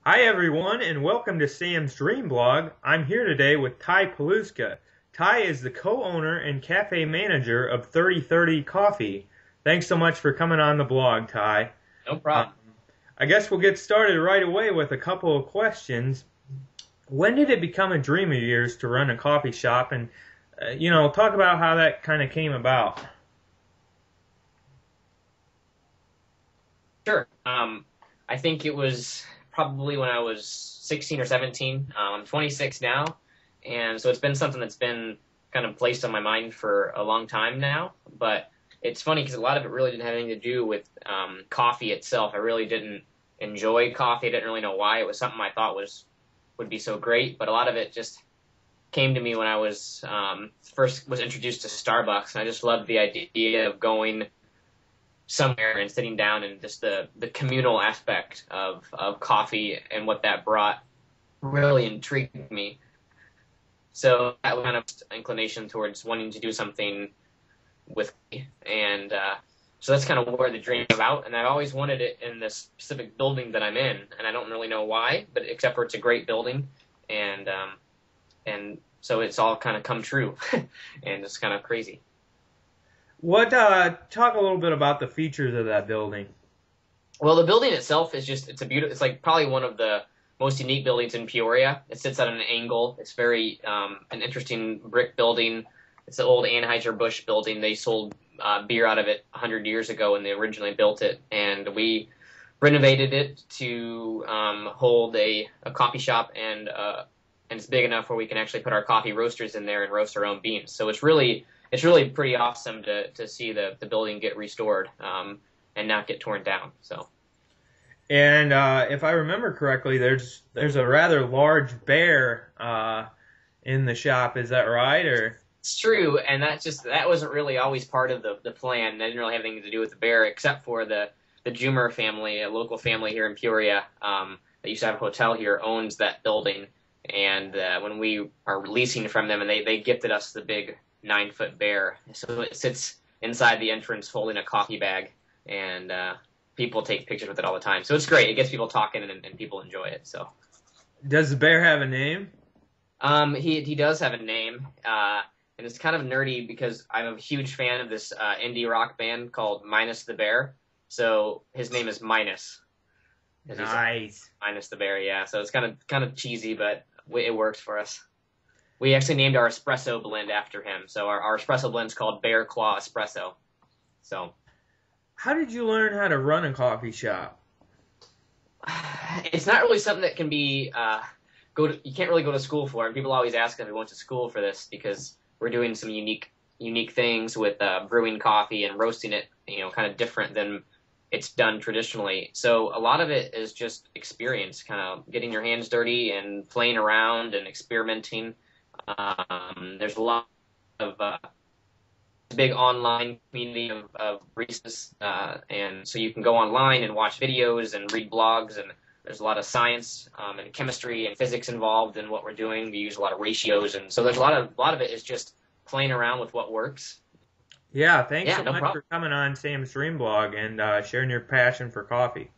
Hi everyone, and welcome to Sam's Dream Blog. I'm here today with Ty Paluska. Ty is the co-owner and cafe manager of 3030 Coffee. Thanks so much for coming on the blog, Ty. No Um, problem. I guess we'll get started right away with a couple of questions. When did it become a dream of yours to run a coffee shop? And, talk about how that kind of came about. Sure. I think it was probably when I was 16 or 17. I'm 26 now, and so it's been something that's been kind of placed on my mind for a long time now. But it's funny because a lot of it really didn't have anything to do with coffee itself. I really didn't enjoy coffee. I didn't really know why. It was something I thought would be so great, but a lot of it just came to me when I was first was introduced to Starbucks, and I just loved the idea of going somewhere and sitting down and just the communal aspect of coffee and what that brought really intrigued me. So that was kind of inclination towards wanting to do something with me. And so that's kind of where the dream came about. And I've always wanted it in this specific building that I'm in. And I don't really know why, but except for it's a great building. And so it's all kind of come true. And it's kind of crazy. Talk a little bit about the features of that building. Well, the building itself is just, it's like probably one of the most unique buildings in Peoria. It sits at an angle. It's very, an interesting brick building. It's the old Anheuser-Busch building. They sold beer out of it 100 years ago when they originally built it. And we renovated it to hold a coffee shop, and it's big enough where we can actually put our coffee roasters in there and roast our own beans. So it's really pretty awesome to see the building get restored and not get torn down. So And if I remember correctly, there's a rather large bear in the shop. Is that right? Or it's true, and that wasn't really always part of the plan. That didn't really have anything to do with the bear, except for the Jumer family, a local family here in Peoria that used to have a hotel here, owns that building. And when we are leasing from them, and they gifted us the big 9-foot bear, so it sits inside the entrance holding a coffee bag, and people take pictures with it all the time. So it's great. It gets people talking, and people enjoy it. So does the bear have a name? he does have a name, and it's kind of nerdy because I'm a huge fan of this indie rock band called Minus the Bear. So his name is Minus. 'Cause he's Nice. Minus the Bear, yeah. So it's kind of cheesy, but it works for us. We actually named our espresso blend after him. So our espresso blend's called Bear Claw Espresso. So How did you learn how to run a coffee shop? it's not really something that can be you can't really go to school for. And people always ask if we went to school for this because we're doing some unique things with brewing coffee and roasting it, kind of different than it's done traditionally. So a lot of it is just experience, kind of getting your hands dirty and playing around and experimenting. There's a lot of big online community of baristas, and so you can go online and watch videos and read blogs, and there's a lot of science and chemistry and physics involved in what we're doing. We use a lot of ratios, and so there's a lot of it is just playing around with what works. Yeah, thanks Yeah, so no much for problem. coming on Sam's Dream Blog and sharing your passion for coffee.